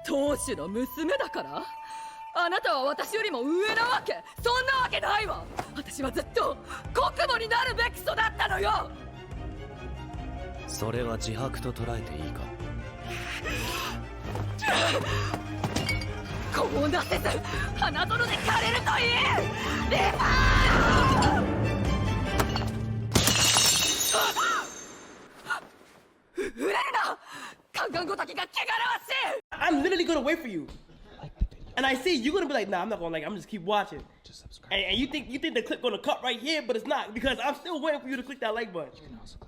当主の娘だから？あなたは私よりも上なわけ？そんなわけないわ。私はずっと国母になるべき人だったのよ。それは自白と捉えていいか？こうなせず花園で枯れるといい。リパー！触れるな！カンカンごときが汚らわしい！ I'm literally gonna wait for you. And I see you're gonna be like, nah, I'm not gonna like it. I'm just keep watching. Just subscribe. And you think the clip gonna cut right here, but it's not, because I'm still waiting for you to click that like button.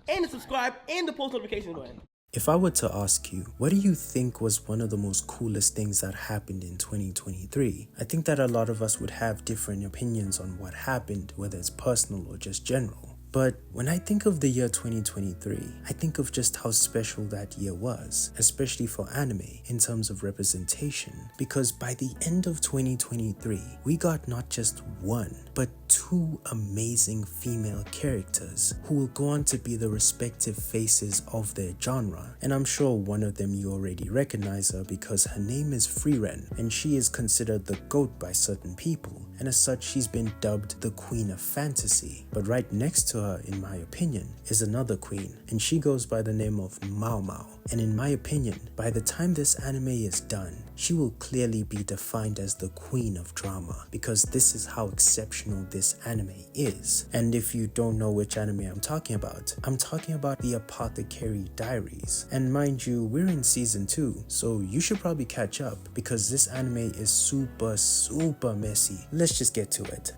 And the subscribe and the post notification button. If I were to ask you, what do you think was one of the most coolest things that happened in 2023? I think that a lot of us would have different opinions on what happened, whether it's personal or just general. But when I think of the year 2023, I think of just how special that year was, especially for anime in terms of representation, because by the end of 2023, we got not just one, but two amazing female characters who will go on to be the respective faces of their genre. And I'm sure one of them you already recognize her because her name is Frieren, and she is considered the GOAT by certain people, and as such she's been dubbed the Queen of Fantasy. But right next to her, in my opinion, is another queen, and she goes by the name of Maomao. And in my opinion, by the time this anime is done, she will clearly be defined as the queen of drama, because this is how exceptional this anime is. And if you don't know which anime I'm talking about the Apothecary Diaries. And mind you, we're in season 2, so you should probably catch up, because this anime is super messy. Let's just get to it.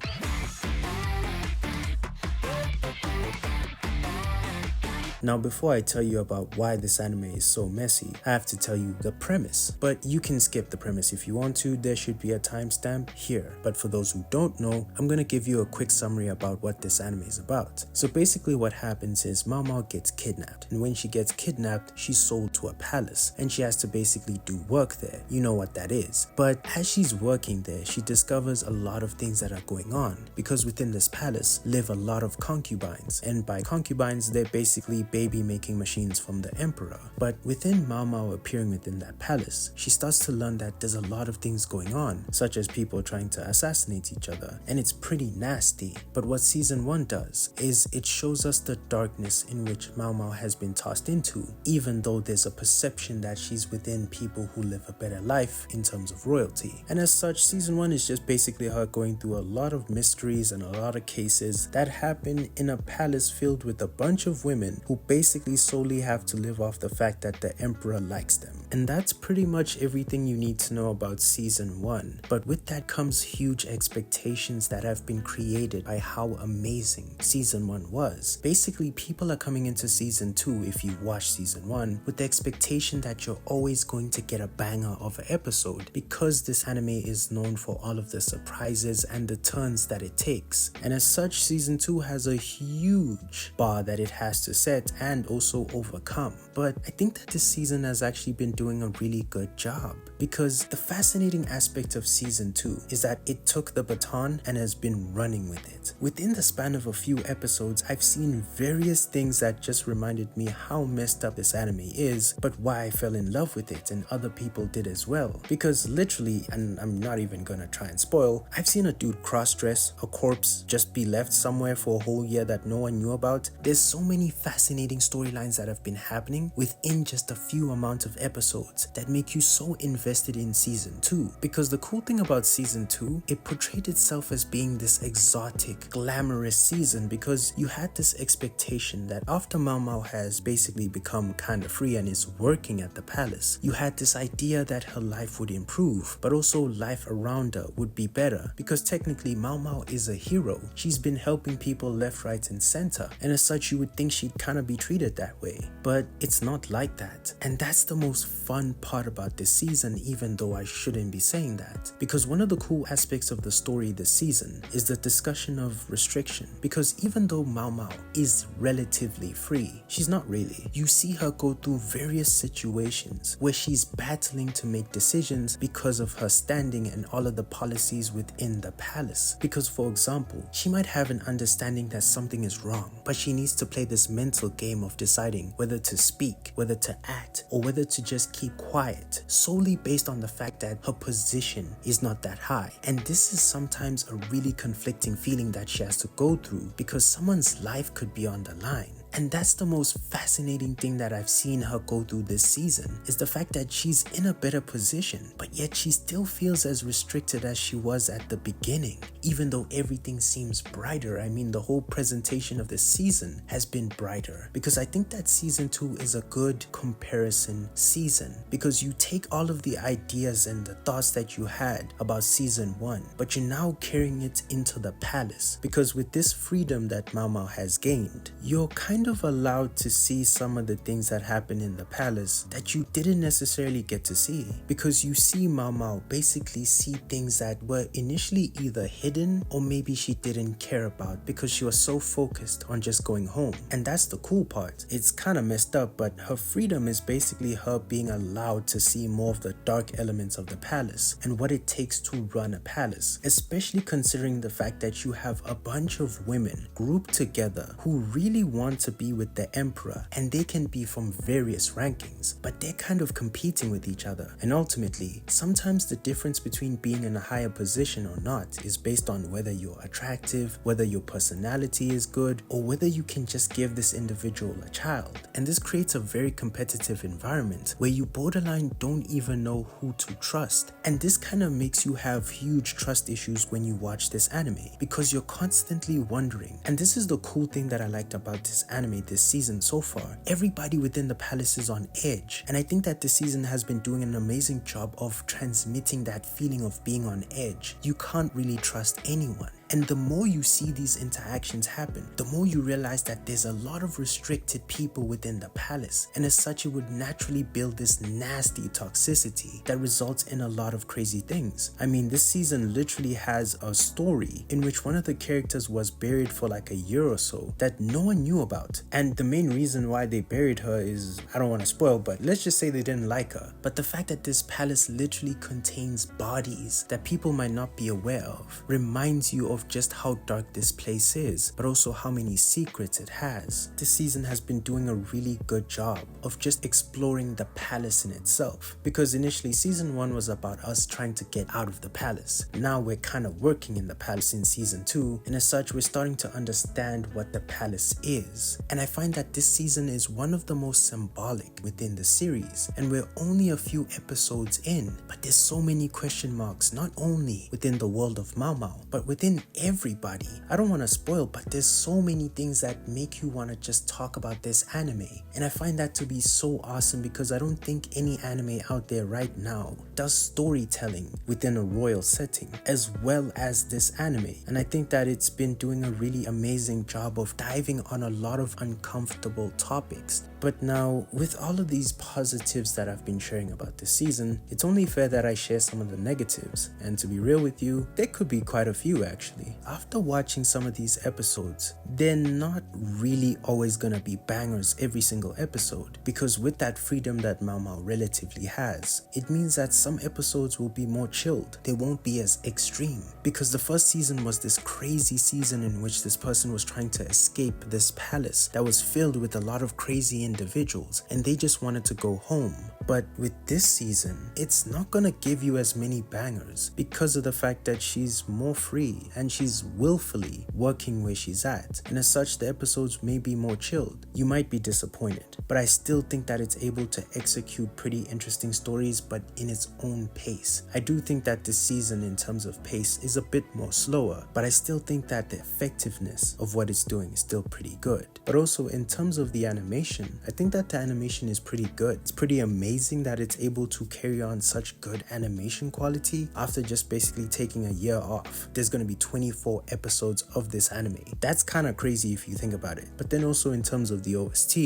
Now, before I tell you about why this anime is so messy, I have to tell you the premise. But you can skip the premise if you want to, there should be a timestamp here. But for those who don't know, I'm gonna give you a quick summary about what this anime is about. So basically what happens is Maomao gets kidnapped, and when she gets kidnapped, she's sold to a palace, and she has to basically do work there. You know what that is. But as she's working there, she discovers a lot of things that are going on, because within this palace live a lot of concubines, and by concubines, they're basically baby making machines from the emperor. But within Maomao appearing within that palace, she starts to learn that there's a lot of things going on, such as people trying to assassinate each other, and it's pretty nasty. But what season 1 does is it shows us the darkness in which Maomao has been tossed into, even though there's a perception that she's within people who live a better life in terms of royalty. And as such, season 1 is just basically her going through a lot of mysteries and a lot of cases that happen in a palace filled with a bunch of women who basically solely have to live off the fact that the emperor likes them. And that's pretty much everything you need to know about season 1. But with that comes huge expectations that have been created by how amazing season 1 was. Basically, people are coming into season 2, if you watch season 1, with the expectation that you're always going to get a banger of an episode, because this anime is known for all of the surprises and the turns that it takes. And as such, season 2 has a huge bar that it has to set and also overcome. But I think that this season has actually been doing a really good job, because the fascinating aspect of season 2 is that it took the baton and has been running with it. Within the span of a few episodes, I've seen various things that just reminded me how messed up this anime is, but why I fell in love with it, and other people did as well. Because literally, and I'm not even gonna try and spoil, I've seen a dude cross-dress, a corpse just be left somewhere for a whole year that no one knew about. There's so many fascinating storylines that have been happening within just a few amount of episodes that make you so invested in season 2. Because the cool thing about season 2, it portrayed itself as being this exotic, glamorous season, because you had this expectation that after Maomao has basically become kind of free and is working at the palace, you had this idea that her life would improve, but also life around her would be better, because technically Maomao is a hero. She's been helping people left, right, and center, and as such you would think she'd kind of be treated that way. But it's not like that, and that's the most fun part about this season, even though I shouldn't be saying that, because one of the cool aspects of the story this season is the discussion of restriction. Because even though Maomao is relatively free, she's not really. You see her go through various situations where she's battling to make decisions because of her standing and all of the policies within the palace. Because for example, she might have an understanding that something is wrong, but she needs to play this mental game of deciding whether to speak, whether to act, or whether to just keep quiet, solely based on the fact that her position is not that high. And this is sometimes a really conflicting feeling that she has to go through because someone's life could be on the line. And that's the most fascinating thing that I've seen her go through this season, is the fact that she's in a better position, but yet she still feels as restricted as she was at the beginning, even though everything seems brighter. I mean, the whole presentation of the season has been brighter, because I think that season 2 is a good comparison season, because you take all of the ideas and the thoughts that you had about season 1, but you're now carrying it into the palace, because with this freedom that Maomao has gained, you're kind of allowed to see some of the things that happen in the palace that you didn't necessarily get to see, because you see Maomao basically see things that were initially either hidden or maybe she didn't care about because she was so focused on just going home. And that's the cool part. It's kind of messed up, but her freedom is basically her being allowed to see more of the dark elements of the palace and what it takes to run a palace, especially considering the fact that you have a bunch of women grouped together who really want to be with the emperor, and they can be from various rankings, but they're kind of competing with each other. And ultimately, sometimes the difference between being in a higher position or not is based on whether you're attractive, whether your personality is good, or whether you can just give this individual a child. And this creates a very competitive environment where you borderline don't even know who to trust. And this kind of makes you have huge trust issues when you watch this anime, because you're constantly wondering. And this is the cool thing that I liked about this anime this season so far. Everybody within the palace is on edge, and I think that this season has been doing an amazing job of transmitting that feeling of being on edge. You can't really trust anyone. And the more you see these interactions happen, the more you realize that there's a lot of restricted people within the palace, and as such it would naturally build this nasty toxicity that results in a lot of crazy things. I mean, this season literally has a story in which one of the characters was buried for like a year or so that no one knew about, and the main reason why they buried her is, I don't want to spoil, but let's just say they didn't like her. But the fact that this palace literally contains bodies that people might not be aware of reminds you of just how dark this place is, but also how many secrets it has. This season has been doing a really good job of just exploring the palace in itself, because initially season 1 was about us trying to get out of the palace. Now we're kind of working in the palace in season 2, and as such we're starting to understand what the palace is. And I find that this season is one of the most symbolic within the series, and we're only a few episodes in, but there's so many question marks, not only within the world of Maomao, but within everybody. I don't want to spoil, but there's so many things that make you want to just talk about this anime, and I find that to be so awesome, because I don't think any anime out there right now does storytelling within a royal setting as well as this anime. And I think that it's been doing a really amazing job of diving on a lot of uncomfortable topics. But now, with all of these positives that I've been sharing about this season, it's only fair that I share some of the negatives. And to be real with you, there could be quite a few actually. After watching some of these episodes, they're not really always gonna be bangers every single episode, because with that freedom that Maomao relatively has, it means that some episodes will be more chilled. They won't be as extreme, because the first season was this crazy season in which this person was trying to escape this palace that was filled with a lot of crazy individuals, and they just wanted to go home. But with this season, it's not gonna give you as many bangers because of the fact that she's more free and she's willfully working where she's at, and as such the episodes may be more chilled. You might be disappointed, but I still think that it's able to execute pretty interesting stories, but in its own pace. I do think that this season in terms of pace is a bit more slower, but I still think that the effectiveness of what it's doing is still pretty good. But also in terms of the animation, I think that the animation is pretty good. It's pretty amazing that it's able to carry on such good animation quality after just basically taking a year off. There's going to be 24 episodes of this anime. That's kind of crazy if you think about it. But then also in terms of the OST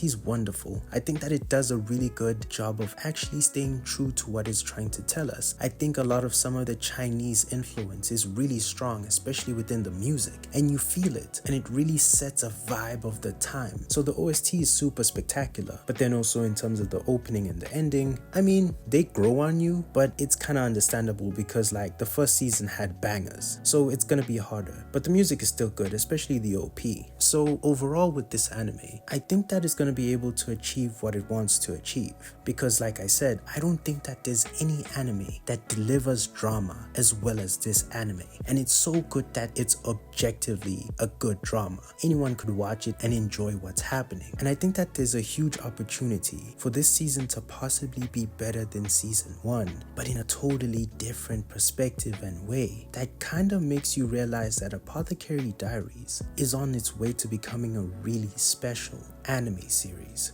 is wonderful. I think that it does a really good job of actually staying true to what it's trying to tell us. I think a lot of some of the Chinese influence is really strong, especially within the music, and you feel it, and it really sets a vibe of the time. So the OST is super spectacular, but then also in terms of the opening and the ending, I mean, they grow on you, but it's kind of understandable because like the first season had bangers, so it's gonna be harder, but the music is still good, especially the OP. So overall with this anime, I think that it's gonna be able to achieve what it wants to achieve, because like I said, I don't think that there's any anime that delivers drama as well as this anime, and it's so good that it's objectively a good drama. Anyone could watch it and enjoy what's happening, and I think that there's a huge opportunity for this season to possibly be better than season 1, but in a totally different perspective and way that kind of makes you realize that Apothecary Diaries is on its way to becoming a really special anime series.